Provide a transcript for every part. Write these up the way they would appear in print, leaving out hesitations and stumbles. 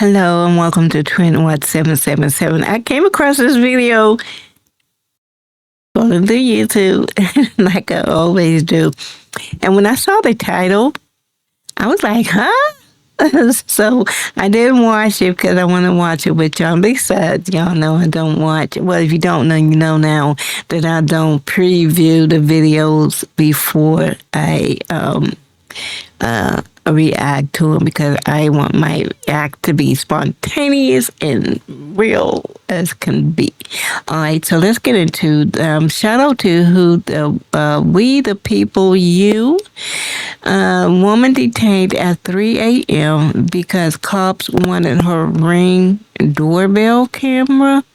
Hello and welcome to Twin What 777. I came across this video going through YouTube like I always do. And when I saw the title, I was like, huh? So I didn't watch it because I want to watch it with y'all. Besides, y'all know I don't watch it. Well, if you don't know, you know now that I don't preview the videos before I react to them, because I want my act to be spontaneous and real as can be. All right, so let's get into shout out to we the people, you. Woman detained at 3 a.m. because cops wanted her Ring doorbell camera.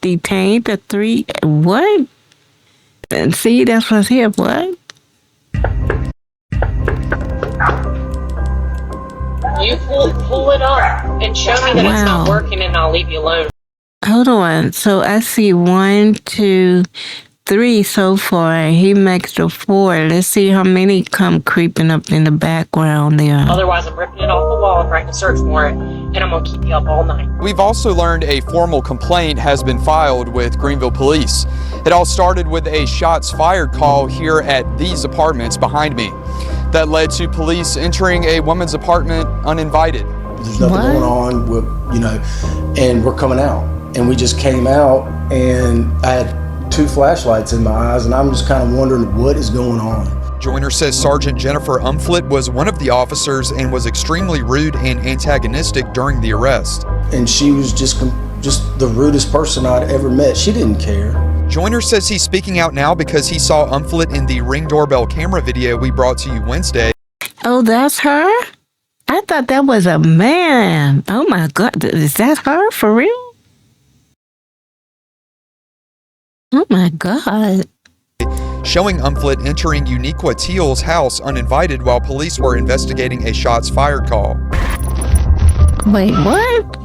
Detained at 3. What? And see, that's what's here. What? You pull it up and show me that it's not working, and I'll leave you alone. Hold on. So I see 1, 2, 3 so far. He makes the 4. Let's see how many come creeping up in the background there. Otherwise, I'm ripping it off the wall and writing a search warrant, and I'm going to keep you up all night. We've also learned a formal complaint has been filed with Greenville Police. It all started with a shots fired call here at these apartments behind me. That led to police entering a woman's apartment uninvited. There's nothing going on, and we're coming out. And we just came out, and I had 2 flashlights in my eyes, and I'm just kind of wondering what is going on. Joyner says Sergeant Jennifer Umflett was one of the officers and was extremely rude and antagonistic during the arrest. And she was just the rudest person I'd ever met. She didn't care. Joyner says he's speaking out now because he saw Umflett in the Ring doorbell camera video we brought to you Wednesday. Oh, that's her? I thought that was a man. Oh my God, is that her for real? Oh my God. Showing Umflett entering Uniqua Teel's house uninvited while police were investigating a shots fired call. Wait, what?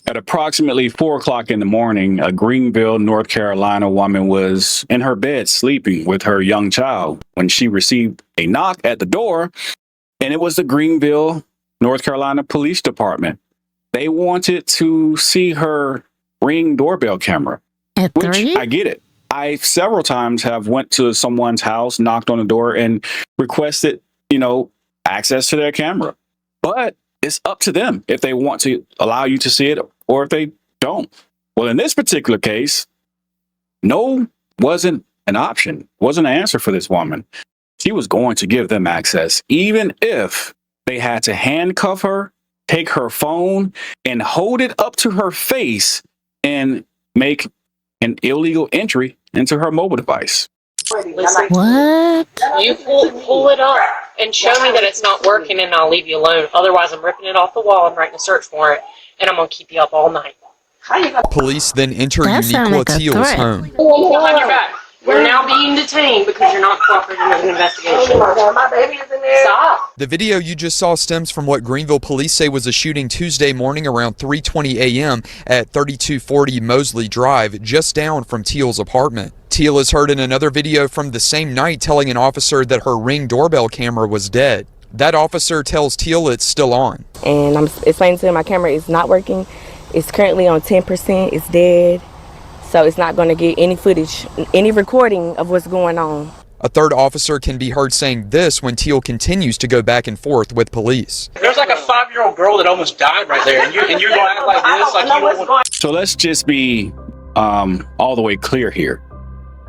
At approximately 4 o'clock in the morning, a Greenville, North Carolina woman was in her bed sleeping with her young child when she received a knock at the door, and it was the Greenville, North Carolina Police Department. They wanted to see her Ring doorbell camera, at 3? Which I get it. I several times have went to someone's house, knocked on the door, and requested, access to their camera. But it's up to them if they want to allow you to see it or if they don't. Well, in this particular case, no wasn't an option, wasn't an answer for this woman. She was going to give them access, even if they had to handcuff her, take her phone, and hold it up to her face and make an illegal entry into her mobile device. Listen, What? you pull it up and show me that it's not working, and I'll leave you alone. Otherwise, I'm ripping it off the wall and writing a search warrant, and I'm going to keep you up all night. Police then enter That sound Uniqua like a Teel's threat. home. Behind your back. You're now being detained because you're not cooperating with an investigation. My baby is in there. Stop. The video you just saw stems from what Greenville Police say was a shooting Tuesday morning around 3:20 a.m. at 3240 Mosley Drive, just down from Teel's apartment. Teel is heard in another video from the same night telling an officer that her Ring doorbell camera was dead. That officer tells Teel it's still on. And I'm explaining to him my camera is not working. It's currently on 10%. It's dead. So it's not going to get any footage, any recording of what's going on. A third officer can be heard saying this when Teel continues to go back and forth with police. There's like a 5-year-old girl that almost died right there, and you're going to act like this? Like you don't want... So let's just be all the way clear here.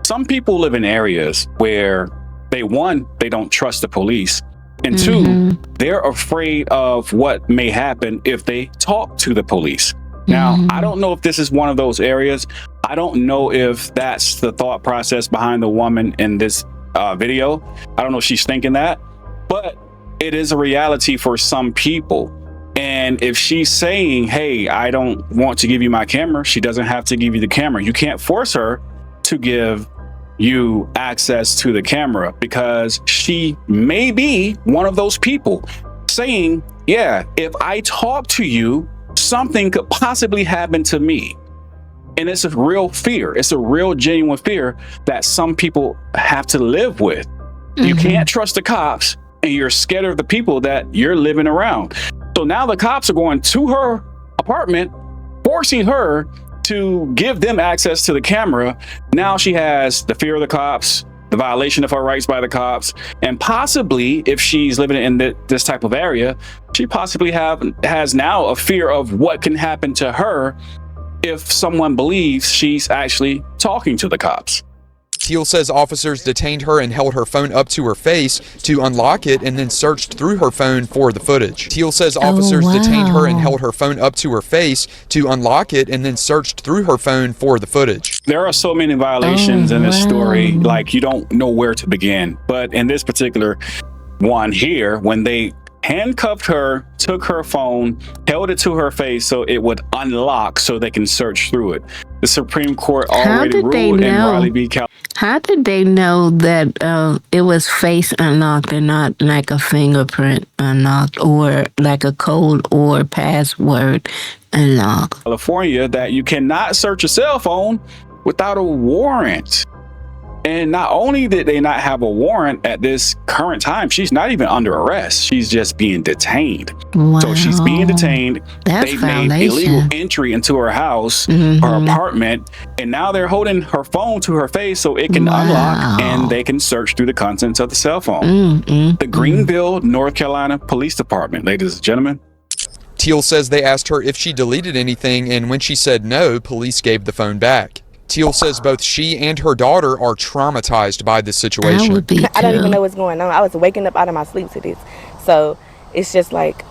Some people live in areas where they don't trust the police, and 2, they're afraid of what may happen if they talk to the police. Now, I don't know if this is one of those areas. I don't know if that's the thought process behind the woman in this video. I don't know if she's thinking that, but it is a reality for some people. And if she's saying, hey, I don't want to give you my camera, she doesn't have to give you the camera. You can't force her to give you access to the camera because she may be one of those people saying, yeah, if I talk to you, something could possibly happen to me. And it's a real fear. It's a real genuine fear that some people have to live with. You can't trust the cops and you're scared of the people that you're living around. So now the cops are going to her apartment, forcing her to give them access to the camera. Now she has the fear of the cops, the violation of her rights by the cops, and possibly, if she's living in this type of area, she possibly has now a fear of what can happen to her if someone believes she's actually talking to the cops. Teel says officers detained her and held her phone up to her face to unlock it and then searched through her phone for the footage. Teel says officers detained her and held her phone up to her face to unlock it and then searched through her phone for the footage. There are so many violations in this story, like you don't know where to begin. But in this particular one here, when they handcuffed her, took her phone, held it to her face so it would unlock so they can search through it. The Supreme Court already ruled in Riley v. Cal. How did they know that it was face unlocked and not like a fingerprint unlocked or like a code or password unlocked? California, that you cannot search a cell phone without a warrant. And not only did they not have a warrant at this current time, she's not even under arrest. She's just being detained. Wow. So she's being detained. That's They made violation. illegal entry into her house, her apartment, and now they're holding her phone to her face so it can unlock and they can search through the contents of the cell phone. The Greenville, North Carolina Police Department, ladies and gentlemen. Teel says they asked her if she deleted anything, and when she said no, police gave the phone back. Teel says both she and her daughter are traumatized by this situation. I would be too. I don't even know what's going on. I was waking up out of my sleep to this. So it's just like,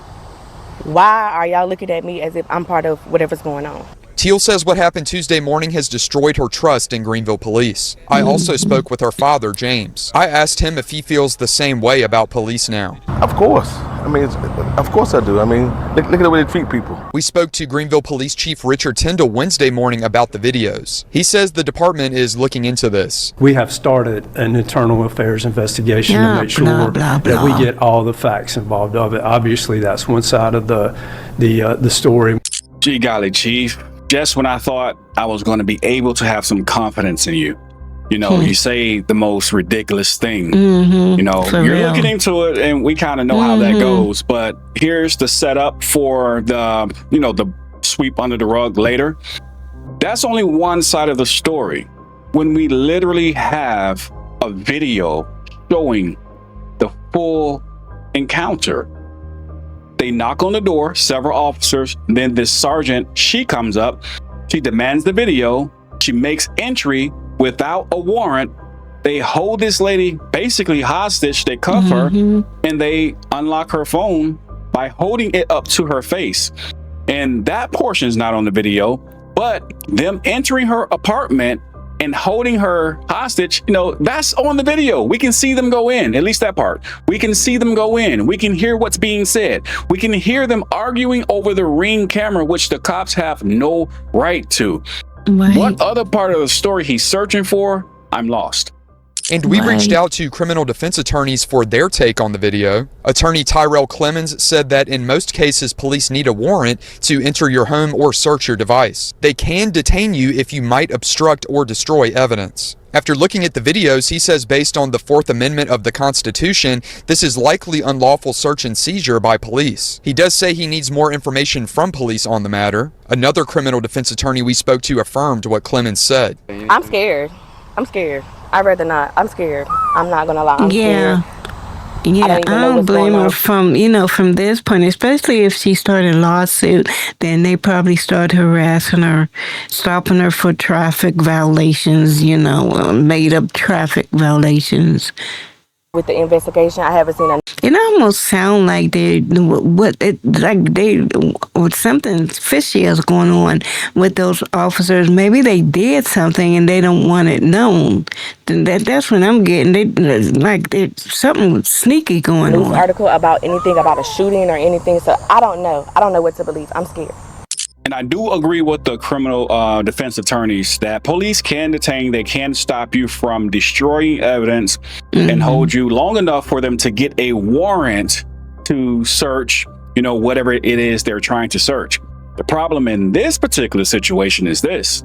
why are y'all looking at me as if I'm part of whatever's going on? Teel says what happened Tuesday morning has destroyed her trust in Greenville Police. I also spoke with her father, James. I asked him if he feels the same way about police now. Of course. I mean, of course I do. I mean, look at the way they treat people. We spoke to Greenville Police Chief Richard Tyndall Wednesday morning about the videos. He says the department is looking into this. We have started an internal affairs investigation to make sure that we get all the facts involved of it. Obviously, that's one side of the story. Gee golly, Chief. Just when I thought I was going to be able to have some confidence in you. You know, you say the most ridiculous thing. You know, you're looking into it and we kind of know how that goes. But here's the setup for the, you know, the sweep under the rug later. That's only one side of the story. When we literally have a video showing the full encounter. They knock on the door, several officers, then this sergeant, she comes up, she demands the video, she makes entry without a warrant. They hold this lady basically hostage, they cuff her, and they unlock her phone by holding it up to her face. And that portion is not on the video, but them entering her apartment and holding her hostage, you know, that's on the video. We can see them go in, at least that part. We can see them go in. We can hear what's being said. We can hear them arguing over the Ring camera, which the cops have no right to. What other part of the story he's searching for? I'm lost. And we reached out to criminal defense attorneys for their take on the video. Attorney Tyrell Clemens said that in most cases, police need a warrant to enter your home or search your device. They can detain you if you might obstruct or destroy evidence. After looking at the videos, he says based on the Fourth Amendment of the Constitution, this is likely unlawful search and seizure by police. He does say he needs more information from police on the matter. Another criminal defense attorney we spoke to affirmed what Clemens said. I'm scared. I'm scared. I'd rather not. I'm scared. I'm not gonna lie. I'm scared. I don't blame her from this point, especially if she started a lawsuit, then they probably start harassing her, stopping her for traffic violations, made up traffic violations. With the investigation, I haven't seen It almost sounds like something fishy is going on with those officers. Maybe they did something and they don't want it known. That's what I'm getting. There's something sneaky going on. article about anything about a shooting or anything. So I don't know. I don't know what to believe. I'm scared. And I do agree with the criminal defense attorneys that police can detain, they can stop you from destroying evidence and hold you long enough for them to get a warrant to search, whatever it is they're trying to search. The problem in this particular situation is this.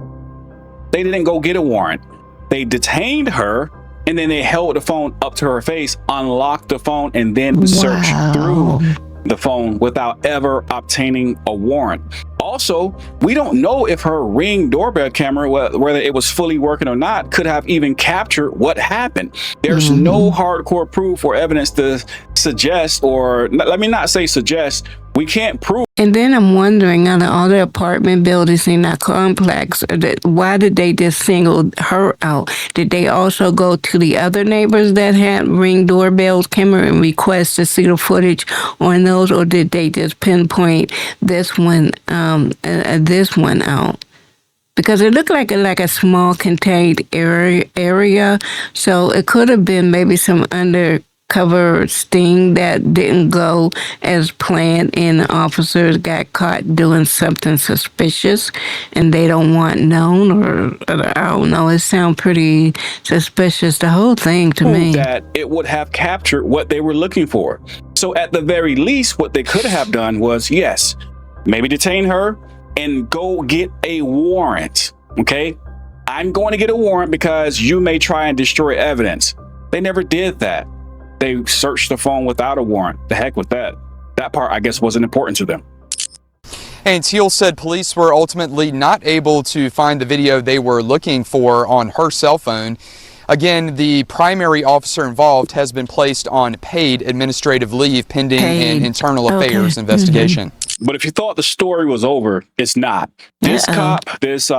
They didn't go get a warrant. They detained her and then they held the phone up to her face, unlocked the phone, and then searched through the phone without ever obtaining a warrant. Also, we don't know if her Ring doorbell camera, whether it was fully working or not, could have even captured what happened. There's no hardcore proof or evidence to suggest, or let me not say suggest, we can't prove. And then I'm wondering, out of all the apartment buildings in that complex, why did they just single her out? Did they also go to the other neighbors that had Ring doorbells camera and request to see the footage on those, or did they just pinpoint this one out? Because it looked like a small contained area, so it could have been maybe some undercover sting that didn't go as planned, and the officers got caught doing something suspicious, and they don't want known, or I don't know. It sounds pretty suspicious, the whole thing to me. That it would have captured what they were looking for. So at the very least, what they could have done was, yes, maybe detain her and go get a warrant. Okay, I'm going to get a warrant because you may try and destroy evidence. They never did that. They searched the phone without a warrant. The heck with that. That part, I guess, wasn't important to them. And Teel said police were ultimately not able to find the video they were looking for on her cell phone. Again, the primary officer involved has been placed on paid administrative leave pending an internal affairs investigation. But if you thought the story was over, it's not. This cop, this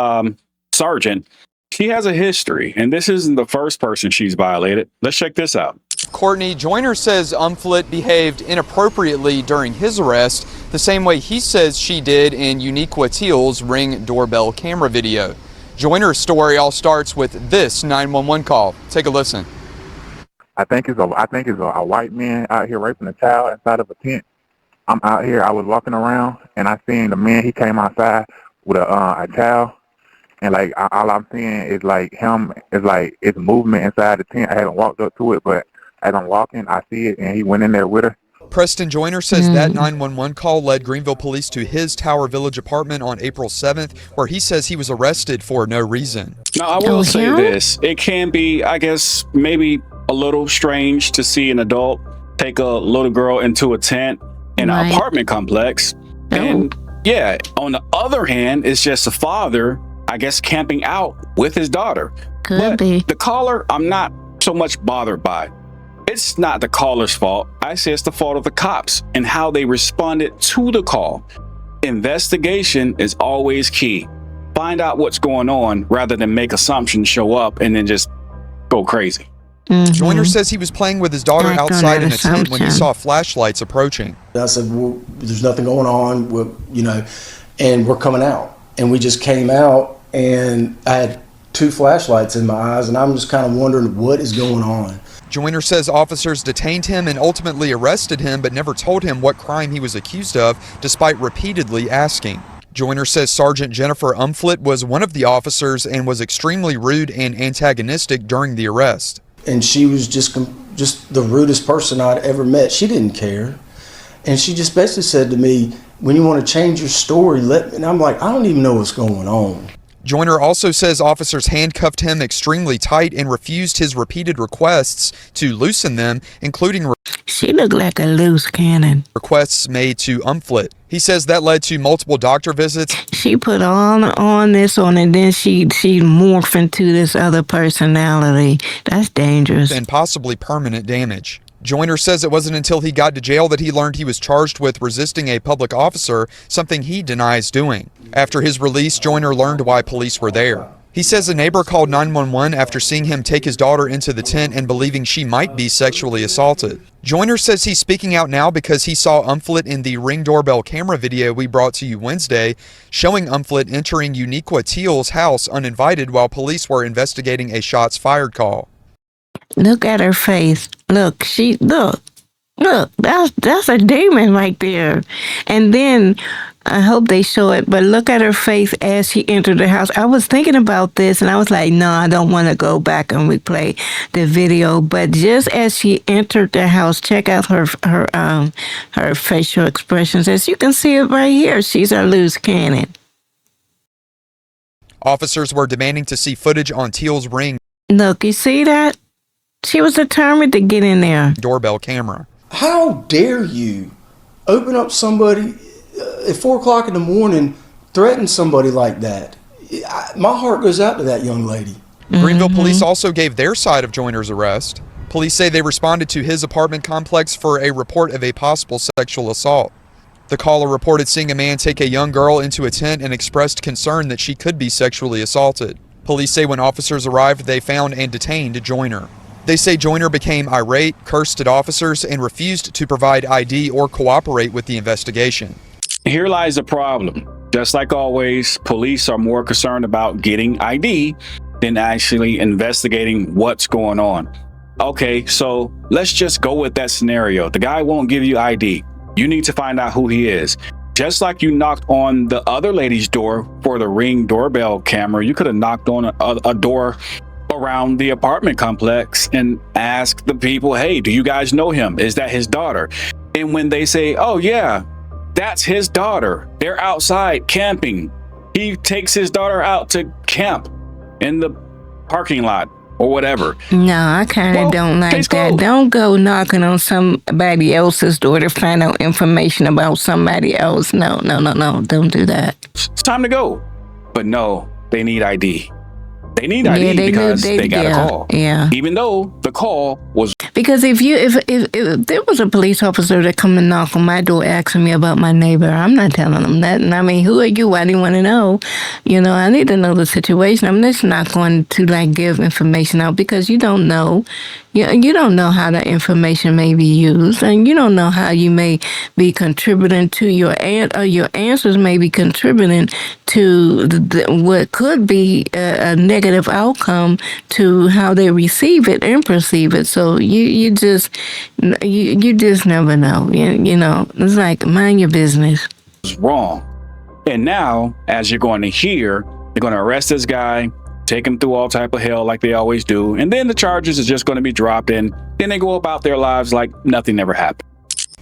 sergeant, she has a history, and this isn't the first person she's violated. Let's check this out. Courtney, Joyner says Umflett behaved inappropriately during his arrest, the same way he says she did in Uniqua Teel's Ring doorbell camera video. Joyner's story all starts with this 911 call. Take a listen. I think it's a white man out here raping a child inside of a tent. I'm out here. I was walking around and I seen the man. He came outside with a child, and like all I'm seeing is like him. It's like it's movement inside the tent. I haven't walked up to it, but as I'm walking, I see it, and he went in there with her. Preston Joyner says that 911 call led Greenville Police to his Tower Village apartment on April 7th, where he says he was arrested for no reason. Now, I will say this. It can be, I guess, maybe a little strange to see an adult take a little girl into a tent in an apartment complex. And yeah, on the other hand, it's just a father, I guess, camping out with his daughter. Could be. The caller, I'm not so much bothered by. It's not the caller's fault. I say it's the fault of the cops and how they responded to the call. Investigation is always key. Find out what's going on rather than make assumptions, show up, and then just go crazy. Joyner says he was playing with his daughter outside in a tent when he saw flashlights approaching. I said, well, there's nothing going on, and we're coming out. And we just came out, and I had 2 flashlights in my eyes, and I'm just kind of wondering what is going on. Joyner says officers detained him and ultimately arrested him, but never told him what crime he was accused of, despite repeatedly asking. Joyner says Sergeant Jennifer Umflett was one of the officers and was extremely rude and antagonistic during the arrest. And she was just the rudest person I'd ever met. She didn't care. And she just basically said to me, when you want to change your story, let me. And I'm like, I don't even know what's going on. Joyner also says officers handcuffed him extremely tight and refused his repeated requests to loosen them, including she looked like a loose cannon. Requests made to Umflett. He says that led to multiple doctor visits. She put on this on, and then she morphed into this other personality. That's dangerous. And possibly permanent damage. Joyner says it wasn't until he got to jail that he learned he was charged with resisting a public officer, something he denies doing. After his release, Joyner learned why police were there. He says a neighbor called 911 after seeing him take his daughter into the tent and believing she might be sexually assaulted. Joyner says he's speaking out now because he saw Umflett in the Ring doorbell camera video we brought to you Wednesday, showing Umflett entering Uniqua Teel's house uninvited while police were investigating a shots fired call. Look at her face. Look, that's a demon right there. And then I hope they show it, but look at her face as she entered the house. I was thinking about this and I was like, no, I don't want to go back and replay the video. But just as she entered the house, check out her facial expressions. As you can see it right here, she's a loose cannon. Officers were demanding to see footage on Teel's Ring. Look, you see that? She was determined to get in there. Doorbell camera. How dare you open up somebody at 4 o'clock in the morning, threaten somebody like that. My heart goes out to that young lady. Greenville Police also gave their side of Joyner's arrest. Police say they responded to his apartment complex for a report of a possible sexual assault. The caller reported seeing a man take a young girl into a tent and expressed concern that she could be sexually assaulted. Police say when officers arrived, they found and detained Joyner. They say Joyner became irate, cursed at officers, and refused to provide ID or cooperate with the investigation. Here lies the problem. Just like always, police are more concerned about getting ID than actually investigating what's going on. Okay, so let's just go with that scenario. The guy won't give you ID. You need to find out who he is. Just like you knocked on the other lady's door for the Ring doorbell camera, you could have knocked on a door around the apartment complex and asked the people, hey, do you guys know him? Is that his daughter? And when they say, oh yeah, that's his daughter, they're outside camping. He takes his daughter out to camp in the parking lot or whatever. No, I kind of don't like that. Don't go knocking on somebody else's door to find out information about somebody else. No, don't do that. It's time to go. But no, they need ID. They need ID because they got a call. Yeah. Even though the call was... Because if there was a police officer that come and knock on my door asking me about my neighbor, I'm not telling them that. And I mean, who are you? Why do you want to know? You know, I need to know the situation. I'm just not going to give information out because you don't know. You don't know how that information may be used, and you don't know how you may be contributing to your answers may be contributing to what could be a negative outcome to how they receive it and perceive it. So you just never know. You know, it's like mind your business. It's wrong. And now, as you're going to hear, they're going to arrest this guy, take him through all type of hell like they always do, and then the charges is just going to be dropped, and then they go about their lives like nothing ever happened.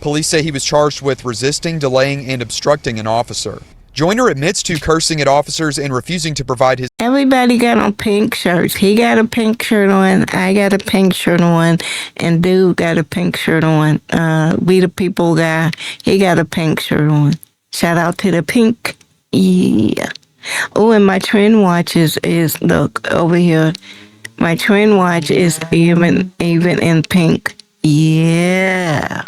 Police say he was charged with resisting, delaying, and obstructing an officer. Joyner admits to cursing at officers and refusing to provide his... Everybody got on pink shirts. He got a pink shirt on, I got a pink shirt on, and dude got a pink shirt on. We the people guy, he got a pink shirt on. Shout out to the pink. Yeah. Oh, and my trend watch is look over here. My trend watch is even in pink. Yeah.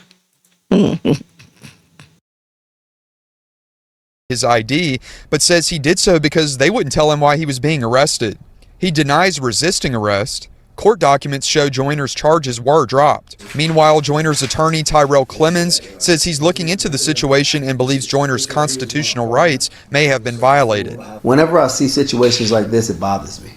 his ID, but says he did so because they wouldn't tell him why he was being arrested. He denies resisting arrest. Court documents show Joyner's charges were dropped. Meanwhile, Joyner's attorney, Tyrell Clemens, says he's looking into the situation and believes Joyner's constitutional rights may have been violated. Whenever I see situations like this, it bothers me.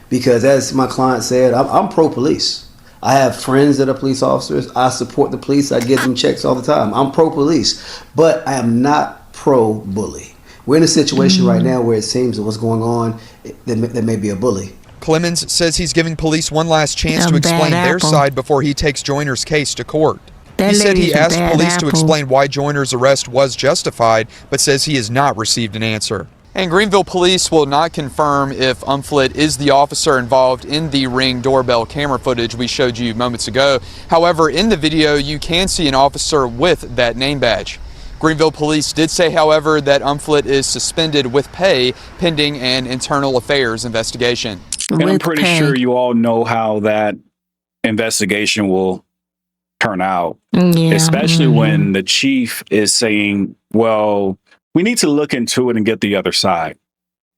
Because as my client said, I'm pro-police. I have friends that are police officers. I support the police. I give them checks all the time. I'm pro-police, but I am not pro-bully. We're in a situation right now where it seems that what's going on, there may be a bully. Clemens says he's giving police one last chance to explain their side before he takes Joyner's case to court. He said he asked police to explain why Joyner's arrest was justified, but says he has not received an answer. And Greenville Police will not confirm if Umflett is the officer involved in the Ring doorbell camera footage we showed you moments ago. However, in the video, you can see an officer with that name badge. Greenville Police did say, however, that Umflett is suspended with pay pending an internal affairs investigation. And I'm pretty sure you all know how that investigation will turn out, especially when the chief is saying, well, we need to look into it and get the other side.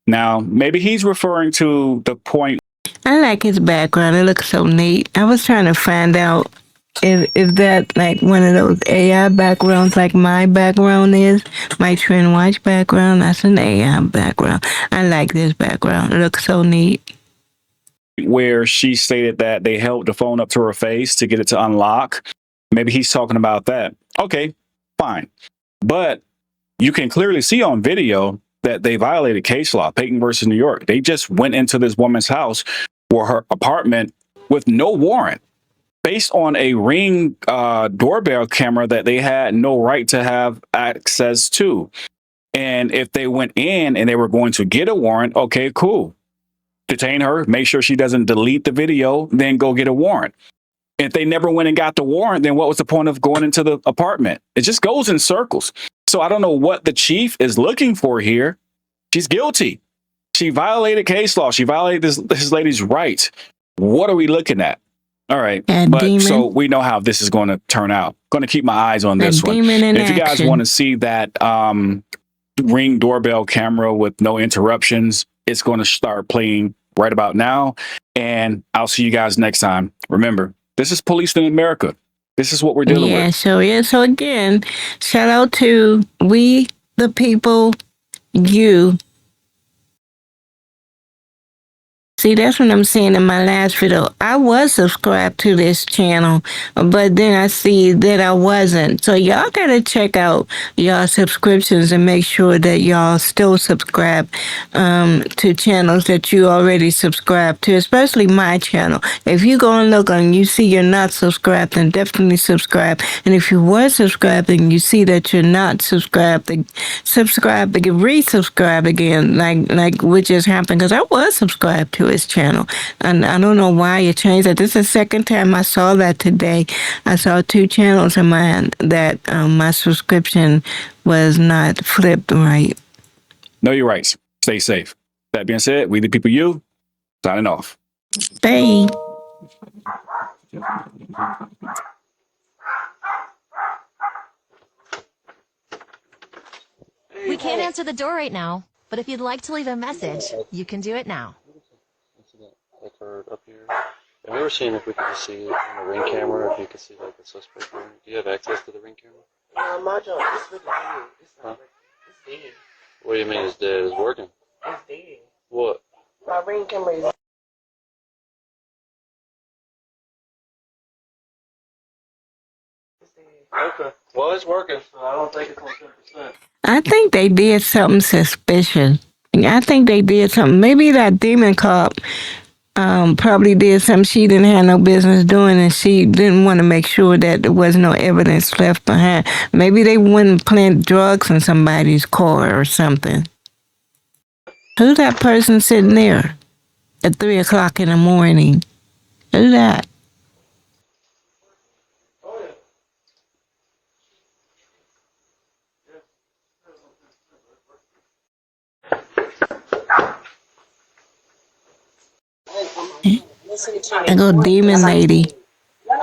Now, maybe he's referring to the point. I like his background. It looks so neat. I was trying to find out if that like one of those AI backgrounds like my background is, my Trend Watch background. That's an AI background. I like this background. It looks so neat. Where she stated that they held the phone up to her face to get it to unlock. Maybe he's talking about that. Okay, fine. But you can clearly see on video that they violated case law, Payton versus New York. They just went into this woman's house or her apartment with no warrant based on a Ring doorbell camera that they had no right to have access to. And if they went in and they were going to get a warrant, okay, cool. Detain her, make sure she doesn't delete the video, then go get a warrant. If they never went and got the warrant, then what was the point of going into the apartment? It just goes in circles. So I don't know what the chief is looking for here. She's guilty. She violated case law. She violated this lady's rights. What are we looking at? All right. But so we know how this is going to turn out. Going to keep my eyes on this one. If you guys want to see that Ring doorbell camera with no interruptions, it's going to start playing right about now. And I'll see you guys next time. Remember, this is Police in America. This is what we're dealing with. So again, shout out to we the people, you. See, that's what I'm saying in my last video. I was subscribed to this channel, but then I see that I wasn't. So y'all gotta check out y'all subscriptions and make sure that y'all still subscribe to channels that you already subscribed to, especially my channel. If you go and look and you see you're not subscribed, then definitely subscribe. And if you were subscribed and you see that you're not subscribed, then subscribe again, resubscribe again, like what just happened, because I was subscribed to his channel, and I don't know why it changed that. This is the second time I saw that today. I saw 2 channels of mine that my subscription was not flipped right. Know your rights. Stay safe. That being said, we the people, you signing off. Bye. We can't answer the door right now, but if you'd like to leave a message, you can do it now. Occurred up here. Have you ever seen if we could just see it on the Ring camera, if you could see like the suspect? Do you have access to the Ring camera? My job is really dead. It's not it's dead. What do you mean it's dead? It's working? It's dead. What? My Ring camera is Okay. Well, it's working, so I don't think it's on 10%. I think they did something suspicious. I think they did something. Maybe that demon cop probably did something she didn't have no business doing, and she didn't want to make sure that there was no evidence left behind. Maybe they wouldn't plant drugs in somebody's car or something. Who's that person sitting there at 3 o'clock in the morning? Who's that? I go demon lady.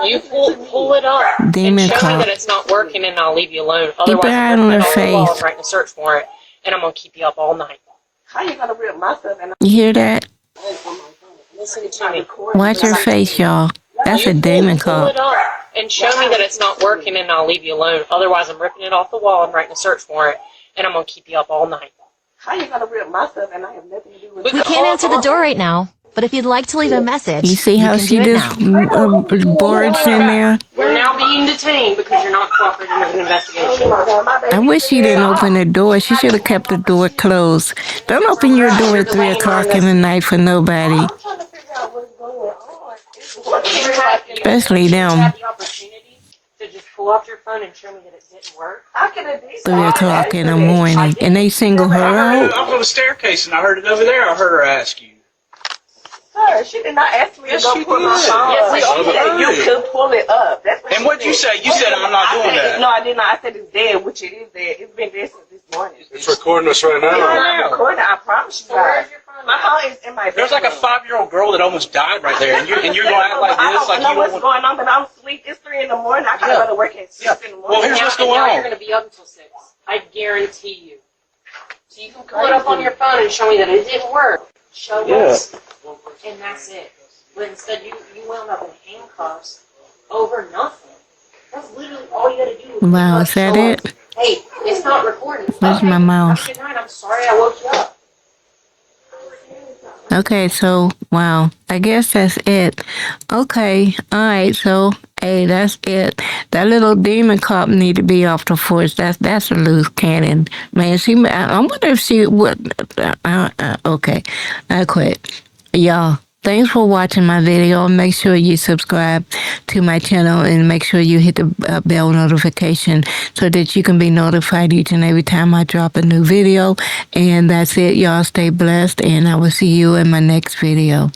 You pull it up Demon and show cop. me that it's not working, and I'll leave you alone. Keep Otherwise, your eye I'm on ripping her it off the wall face. and writing a search warrant, and I'm gonna keep you up all night. how you gonna rip my stuff and You hear that? Listen to me. Watch her face, y'all. That's a demon Pull cop. it up and show me that it's not working, and I'll leave you alone. Otherwise, I'm ripping it off the wall and writing a search warrant, and I'm gonna keep you up all night. how you gonna rip my stuff and I have nothing to do with We can't answer the door right now, but if you'd like to leave a message, You see how can she do it just now. boards in there? You're now being detained because you're not cooperating with an investigation. I wish she didn't open the door. She should have kept the door closed. Don't open your door at 3 o'clock in the night for nobody. I'm trying to figure out what's going on. Especially them. You had the opportunity to just pull out your phone and show me that it didn't work. How can it be? 3 o'clock in the morning. And they single her out. I'm on the staircase and I heard it over there. I heard her ask you. Sir, she did not ask me to Yes, go she pull my did. phone. Yes, She she said you did. could pull it up. That's what And she what'd you said. say? You said I'm not doing that. No, I did not. I said it's dead, which it is dead. It's been dead since this morning. It's recording us right It's now. not recording. I promise you So where's guys. your phone? My phone is in my There's like a bedroom. 5-year-old girl that almost died right there, and you're gonna act like I this, don't like know you what's don't. going on, but I'm asleep. It's 3 in the morning. I gotta go to work at 6 in the morning. Well, here's what's And going now on. you're going to be up until 6. I guarantee you. So you can pull it up on your phone and show me that it didn't work. Show us. And that's it. But instead, you wound up in handcuffs over nothing. That's literally all you got to do. Wow, is that show it? us, hey, it's not recording. Where's my mouse? Good night. I'm sorry I woke you up. Okay, so, wow. I guess that's it. Okay, alright, so, hey, that's it. That little demon cop need to be off the force. That's a loose cannon. Man, I wonder if she would, okay, I quit. Y'all, thanks for watching my video. Make sure you subscribe to my channel and make sure you hit the bell notification so that you can be notified each and every time I drop a new video. And that's it. Y'all stay blessed, and I will see you in my next video.